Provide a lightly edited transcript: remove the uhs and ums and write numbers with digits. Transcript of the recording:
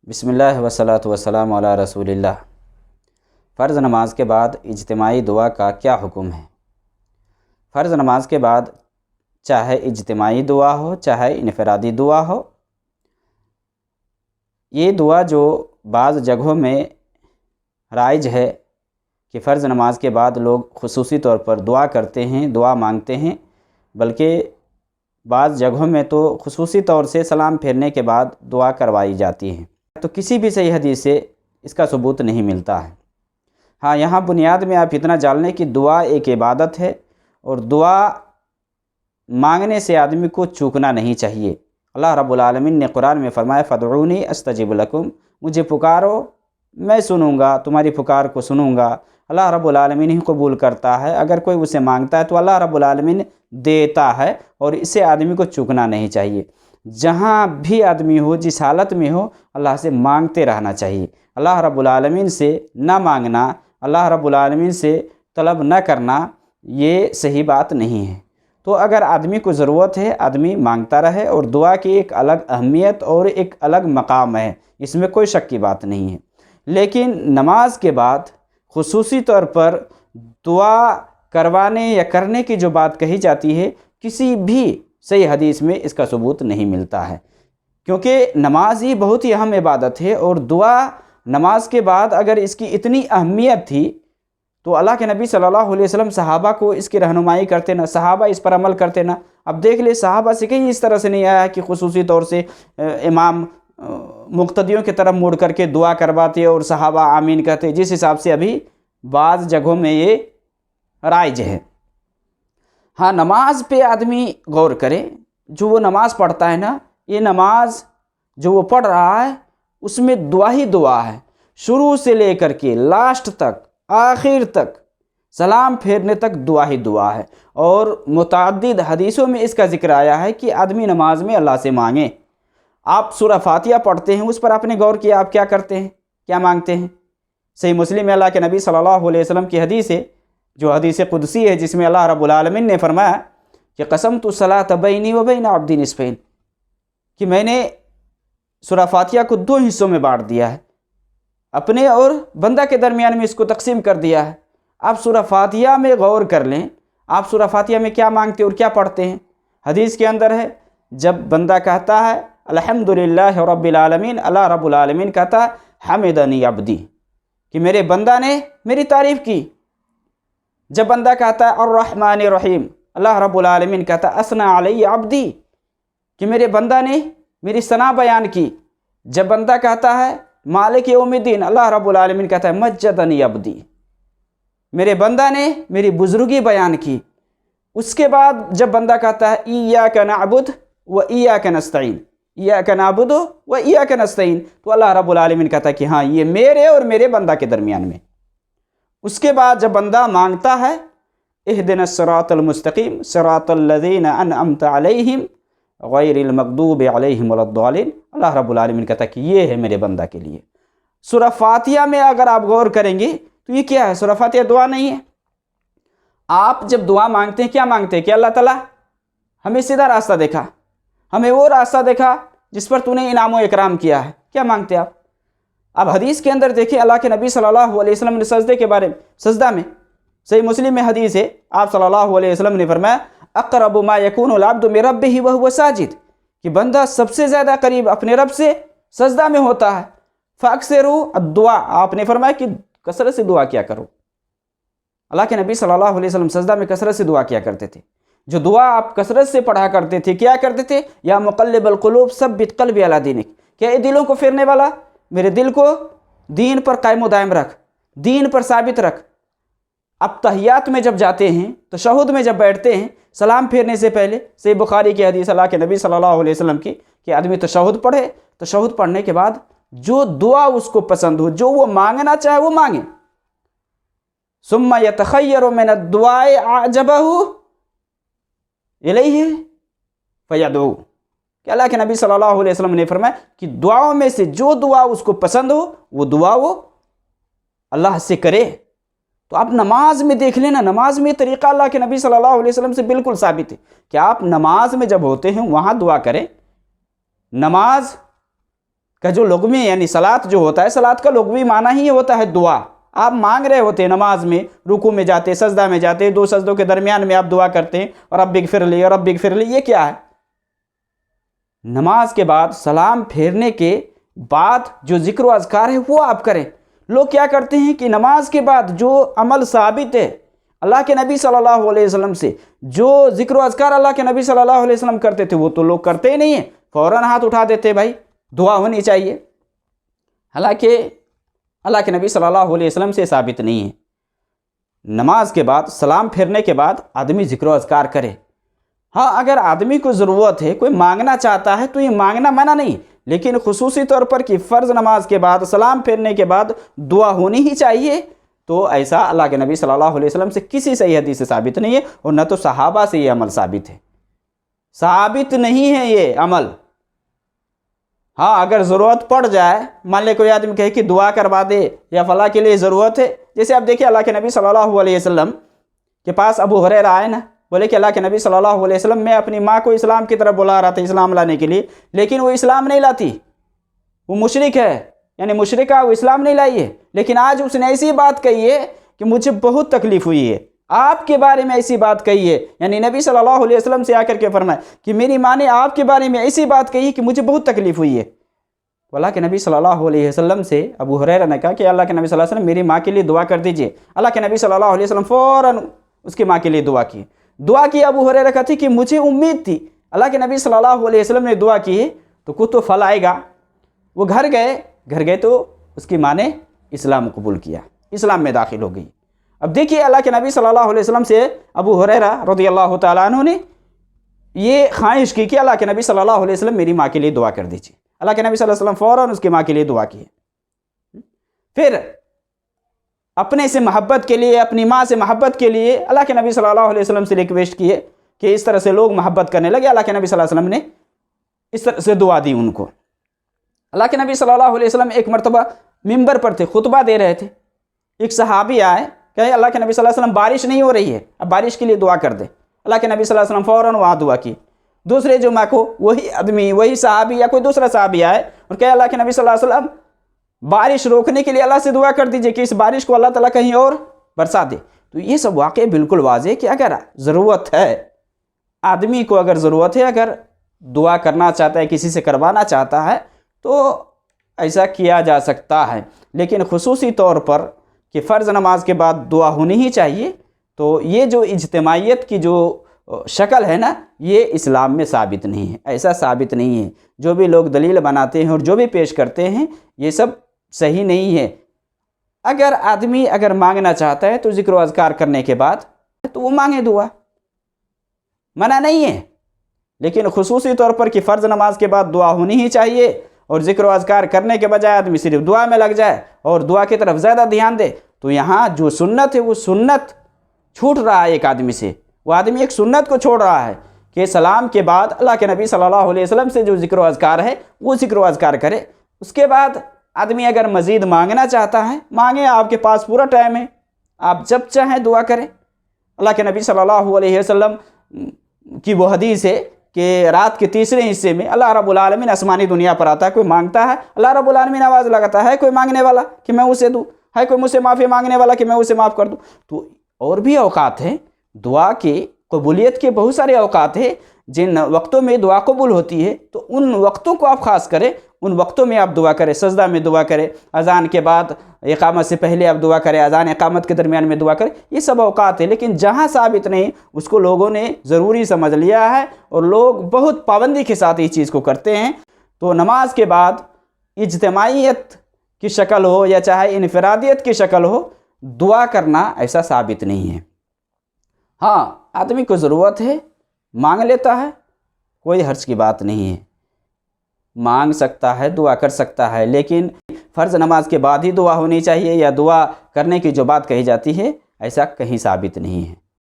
بسم اللہ والصلاۃ والسلام علی رسول اللہ۔ فرض نماز کے بعد اجتماعی دعا کا کیا حکم ہے؟ فرض نماز کے بعد چاہے اجتماعی دعا ہو چاہے انفرادی دعا ہو، یہ دعا جو بعض جگہوں میں رائج ہے کہ فرض نماز کے بعد لوگ خصوصی طور پر دعا کرتے ہیں، دعا مانگتے ہیں، بلکہ بعض جگہوں میں تو خصوصی طور سے سلام پھیرنے کے بعد دعا کروائی جاتی ہے، تو کسی بھی صحیح حدیث سے اس کا ثبوت نہیں ملتا ہے۔ ہاں، یہاں بنیاد میں آپ اتنا جان لیں کہ دعا ایک عبادت ہے اور دعا مانگنے سے آدمی کو چوکنا نہیں چاہیے۔ اللہ رب العالمین نے قرآن میں فرمایا فادعونی استجب لکم، مجھے پکارو میں سنوں گا، تمہاری پکار کو سنوں گا۔ اللہ رب العالمین ہی قبول کرتا ہے، اگر کوئی اسے مانگتا ہے تو اللہ رب العالمین دیتا ہے، اور اسے آدمی کو چوکنا نہیں چاہیے۔ جہاں بھی آدمی ہو، جس حالت میں ہو، اللہ سے مانگتے رہنا چاہیے۔ اللہ رب العالمین سے نہ مانگنا، اللہ رب العالمین سے طلب نہ کرنا، یہ صحیح بات نہیں ہے۔ تو اگر آدمی کو ضرورت ہے، آدمی مانگتا رہے، اور دعا کی ایک الگ اہمیت اور ایک الگ مقام ہے، اس میں کوئی شک کی بات نہیں ہے۔ لیکن نماز کے بعد خصوصی طور پر دعا کروانے یا کرنے کی جو بات کہی جاتی ہے، کسی بھی صحیح حدیث میں اس کا ثبوت نہیں ملتا ہے، کیونکہ نماز ہی بہت ہی اہم عبادت ہے، اور دعا نماز کے بعد اگر اس کی اتنی اہمیت تھی تو اللہ کے نبی صلی اللہ علیہ وسلم صحابہ کو اس کی رہنمائی کرتے نا، صحابہ اس پر عمل کرتے نا۔ اب دیکھ لیں، صحابہ سے کہیں اس طرح سے نہیں آیا کہ خصوصی طور سے امام مقتدیوں کی طرف مڑ کر کے دعا کرواتے اور صحابہ آمین کہتے، جس حساب سے ابھی بعض جگہوں میں یہ رائج ہے۔ ہاں، نماز پہ آدمی غور کرے، جو وہ نماز پڑھتا ہے نا، یہ نماز جو وہ پڑھ رہا ہے اس میں دعا ہی دعا ہے، شروع سے لے کر کے لاسٹ تک، آخر تک، سلام پھیرنے تک دعا ہی دعا ہے۔ اور متعدد حدیثوں میں اس کا ذکر آیا ہے کہ آدمی نماز میں اللہ سے مانگے۔ آپ سورہ فاتحہ پڑھتے ہیں، اس پر آپ نے غور کیا آپ کیا کرتے ہیں، کیا مانگتے ہیں؟ صحیح مسلم میں اللہ کے نبی صلی اللہ علیہ وسلم کی حدیث ہے، جو حدیث قدسی ہے، جس میں اللہ رب العالمین نے فرمایا کہ قسمت الصلاۃ بینی و بین عبدی نصفین، کہ میں نے سورہ فاتحہ کو دو حصوں میں بانٹ دیا ہے، اپنے اور بندہ کے درمیان میں اس کو تقسیم کر دیا ہے۔ آپ سورہ فاتحہ میں غور کر لیں، آپ سورہ فاتحہ میں کیا مانگتے اور کیا پڑھتے ہیں؟ حدیث کے اندر ہے، جب بندہ کہتا ہے الحمدللہ رب العالمین، اللہ رب العالمین کہتا ہے حمدنی عبدی، کہ میرے بندہ نے میری تعریف کی۔ جب بندہ کہتا ہے الرحمن الرحیم، اللہ رب العالمین کہتا ہے اثنى علی عبدی، کہ میرے بندہ نے میری ثنا بیان کی۔ جب بندہ کہتا ہے مالک یوم الدین، اللہ رب العالمین کہتا ہے مجدنی عبدی، میرے بندہ نے میری بزرگی بیان کی۔ اس کے بعد جب بندہ کہتا ہے ایاک نعبد و ایاک نستعین، ایاک نعبد و ایاک نستعین، تو اللہ رب العالمین کہتا ہے کہ ہاں، یہ میرے اور میرے بندہ کے درمیان میں۔ اس کے بعد جب بندہ مانگتا ہے اہدنا الصراط المستقیم صراط الذین انعمت علیہم غیر المغضوب علیہم ولا الضالین، اللہ رب العالمین کہتا ہے کہ یہ ہے میرے بندہ کے لیے۔ سورہ فاتحہ میں اگر آپ غور کریں گے تو یہ کیا ہے؟ سورہ فاتحہ دعا نہیں ہے۔ آپ جب دعا مانگتے ہیں کیا مانگتے ہیں کہ اللہ تعالیٰ ہمیں سیدھا راستہ دکھا، ہمیں وہ راستہ دکھا جس پر تو نے انعام و اکرام کیا ہے، کیا مانگتے آپ؟ اب حدیث کے اندر دیکھیں، اللہ کے نبی صلی اللہ علیہ وسلم نے سجدے کے بارے میں، سجدہ میں صحیح مسلم میں حدیث ہے، آپ صلی اللہ علیہ وسلم نے فرمایا اقرب ما یکون العبد من ربہ وہو ساجد، کہ بندہ سب سے زیادہ قریب اپنے رب سے سجدہ میں ہوتا ہے۔ فاکثروا الدعاء، آپ نے فرمایا کہ کثرت سے دعا کیا کرو۔ اللہ کے نبی صلی اللہ علیہ وسلم سجدہ میں کثرت سے دعا کیا کرتے تھے۔ جو دعا آپ کثرت سے پڑھا کرتے تھے، کیا کرتے تھے؟ یا مقلب القلوب ثبت قلبی علی دینک، کہ اے دلوں کو پھیرنے والا، میرے دل کو دین پر قائم و دائم رکھ، دین پر ثابت رکھ۔ اب تحیات میں جب جاتے ہیں، تشہد میں جب بیٹھتے ہیں، سلام پھیرنے سے پہلے، صحیح بخاری کی حدیث اللہ کے نبی صلی اللہ علیہ وسلم کی، کہ آدمی تشہد پڑھے، تشہد پڑھنے کے بعد جو دعا اس کو پسند ہو، جو وہ مانگنا چاہے وہ مانگے، ثم یتخیر من الدعاء اعجبہ الیہ فیدعو، کہ اللہ کے نبی صلی اللہ علیہ وسلم نے فرمایا کہ دعاؤں میں سے جو دعا اس کو پسند ہو وہ دعا وہ اللہ سے کرے۔ تو آپ نماز میں دیکھ لینا، نماز میں طریقہ اللہ کے نبی صلی اللہ علیہ وسلم سے بالکل ثابت ہے کہ آپ نماز میں جب ہوتے ہیں وہاں دعا کریں۔ نماز کا جو لغوی یعنی صلات جو ہوتا ہے، صلات کا لغوی معنی ہی ہوتا ہے دعا۔ آپ مانگ رہے ہوتے ہیں نماز میں، رکوع میں جاتے، سجدہ میں جاتے، دو سجدوں کے درمیان میں آپ دعا کرتے ہیں، رب اغفر لی رب اغفر لی، یہ کیا ہے؟ نماز کے بعد سلام پھیرنے کے بعد جو ذکر و اذکار ہے وہ آپ کریں۔ لوگ کیا کرتے ہیں کہ نماز کے بعد جو عمل ثابت ہے اللہ کے نبی صلی اللہ علیہ وسلم سے، جو ذکر و اذکار اللہ کے نبی صلی اللہ علیہ وسلم کرتے تھے وہ تو لوگ کرتے ہی نہیں ہیں، فوراً ہاتھ اٹھا دیتے بھائی دعا ہونی چاہیے، حالانکہ اللہ کے نبی صلی اللہ علیہ وسلم سے ثابت نہیں ہے۔ نماز کے بعد سلام پھیرنے کے بعد آدمی ذکر و اذکار کرے۔ ہاں اگر آدمی کو ضرورت ہے، کوئی مانگنا چاہتا ہے تو یہ مانگنا منع نہیں، لیکن خصوصی طور پر کہ فرض نماز کے بعد سلام پھیرنے کے بعد دعا ہونی ہی چاہیے، تو ایسا اللہ کے نبی صلی اللہ علیہ وسلم سے کسی صحیح حدیث سے ثابت نہیں ہے، اور نہ تو صحابہ سے یہ عمل ثابت ہے، ثابت نہیں ہے یہ عمل۔ ہاں اگر ضرورت پڑ جائے، مان لے کوئی آدمی کہے کہ دعا کروا دے یا فلاں کے لیے ضرورت ہے، جیسے آپ دیکھیں اللہ کے نبی صلی اللہ علیہ وسلم کے پاس ابو ہریرہ آئے نا، بولے کہ اللہ کے نبی صلی اللہ علیہ وسلم، میں اپنی ماں کو اسلام کی طرف بلا رہا تھا اسلام لانے کے لیے، لیکن وہ اسلام نہیں لاتی، وہ مشرک ہے، یعنی مشرکہ، وہ اسلام نہیں لائی ہے، لیکن آج اس نے ایسی بات کہی ہے کہ مجھے بہت تکلیف ہوئی ہے، آپ کے بارے میں ایسی بات کہی ہے، یعنی نبی صلی اللہ علیہ وسلم سے آ کر کے فرمائے کہ میری ماں نے آپ کے بارے میں ایسی بات کہی کہ مجھے بہت تکلیف ہوئی ہے۔ اللہ کے نبی صلی اللہ علیہ وسلم سے ابو ہریرہ نے کہا کہ اللہ کے نبی صلی اللہ علیہ وسلم میری ماں کے لیے دعا کر دیجئے۔ اللہ کے نبی صلی اللہ علیہ وسلم فوراً اس کی ماں کے لیے دعا کی۔ ابو ہریرہ کہتی کہ مجھے امید تھی، اللہ کے نبی صلی اللہ علیہ وسلم نے دعا کی تو کچھ تو پھل آئے گا۔ وہ گھر گئے تو اس کی ماں نے اسلام قبول کیا، اسلام میں داخل ہو گئی۔ اب دیکھیے اللہ کے نبی صلی اللہ علیہ وسلم سے ابو ہریرہ رضی اللہ تعالیٰ عنہ نے یہ خواہش کی کہ اللہ کے نبی صلی اللہ علیہ وسلم میری ماں کے لیے دعا کر دیجیے۔ اللہ کے نبی صلی اللہ علیہ وسلم فوراً اس کی ماں کے لیے دعا کی۔ پھر اپنے سے محبت کے لیے، اپنی ماں سے محبت کے لیے اللہ کے نبی صلی اللہ علیہ وسلم سے ریکویسٹ کیے کہ اس طرح سے لوگ محبت کرنے لگے۔ اللہ کے نبی صلی اللہ علیہ وسلم نے اس طرح سے دعا دی ان کو۔ اللہ کے نبی صلی اللہ علیہ وسلم ایک مرتبہ ممبر پر تھے، خطبہ دے رہے تھے، ایک صحابی آئے کہ اللہ کے نبی صلی اللہ علیہ وسلم بارش نہیں ہو رہی ہے، اب بارش کے لیے دعا کر دے۔ اللہ کے نبی صلی اللہ علیہ وسلم فوراً وہاں دعا کی۔ دوسرے جمعہ کو وہی آدمی، وہی صحابی یا کوئی دوسرا صحابی آئے اور کہے اللہ کے نبی صلی اللہ علیہ وسلم بارش روکنے کے لیے اللہ سے دعا کر دیجئے کہ اس بارش کو اللہ تعالیٰ کہیں اور برسا دے۔ تو یہ سب واقع بالکل واضح کہ اگر ضرورت ہے، آدمی کو اگر ضرورت ہے، اگر دعا کرنا چاہتا ہے، کسی سے کروانا چاہتا ہے تو ایسا کیا جا سکتا ہے، لیکن خصوصی طور پر کہ فرض نماز کے بعد دعا ہونی ہی چاہیے، تو یہ جو اجتماعیت کی جو شکل ہے نا، یہ اسلام میں ثابت نہیں ہے، ایسا ثابت نہیں ہے۔ جو بھی لوگ دلیل بناتے ہیں اور جو بھی پیش کرتے ہیں یہ سب صحیح نہیں ہے۔ اگر آدمی مانگنا چاہتا ہے تو ذکر و اذکار کرنے کے بعد تو وہ مانگے دعا، منع نہیں ہے، لیکن خصوصی طور پر کہ فرض نماز کے بعد دعا ہونی ہی چاہیے، اور ذکر و اذکار کرنے کے بجائے آدمی صرف دعا میں لگ جائے اور دعا کی طرف زیادہ دھیان دے، تو یہاں جو سنت ہے وہ سنت چھوٹ رہا ہے ایک آدمی سے۔ وہ آدمی ایک سنت کو چھوڑ رہا ہے کہ سلام کے بعد اللہ کے نبی صلی اللہ علیہ وسلم سے جو ذکر و اذکار ہے وہ ذکر و اذکار کرے۔ اس کے بعد آدمی اگر مزید مانگنا چاہتا ہے مانگے، آپ کے پاس پورا ٹائم ہے، آپ جب چاہیں دعا کریں۔ اللہ کے نبی صلی اللہ علیہ وسلم کی وہ حدیث ہے کہ رات کے تیسرے حصے میں اللہ رب العالمین آسمانی دنیا پر آتا ہے، کوئی مانگتا ہے، اللہ رب العالمین آواز لگاتا ہے، کوئی مانگنے والا کہ میں اسے دوں، ہے کوئی مجھ سے معافی مانگنے والا کہ میں اسے معاف کر دوں۔ تو اور بھی اوقات ہیں، دعا کی قبولیت کے بہت سارے اوقات ہیں جن وقتوں میں دعا قبول ہوتی ہے، تو ان وقتوں کو آپ خاص کریں، ان وقتوں میں آپ دعا کریں، سجدہ میں دعا کریں، اذان کے بعد، اقامت سے پہلے آپ دعا کریں، اذان اقامت کے درمیان میں دعا کریں، یہ سب اوقات ہیں۔ لیکن جہاں ثابت نہیں اس کو لوگوں نے ضروری سمجھ لیا ہے اور لوگ بہت پابندی کے ساتھ اس چیز کو کرتے ہیں۔ تو نماز کے بعد اجتماعیت کی شکل ہو یا چاہے انفرادیت کی شکل ہو، دعا کرنا ایسا ثابت نہیں ہے۔ ہاں آدمی کو ضرورت ہے، مانگ لیتا ہے، کوئی حرج کی بات نہیں ہے، مانگ سکتا ہے، دعا کر سکتا ہے، لیکن فرض نماز کے بعد ہی دعا ہونی چاہیے یا دعا کرنے کی جو بات کہی جاتی ہے ایسا کہیں ثابت نہیں ہے۔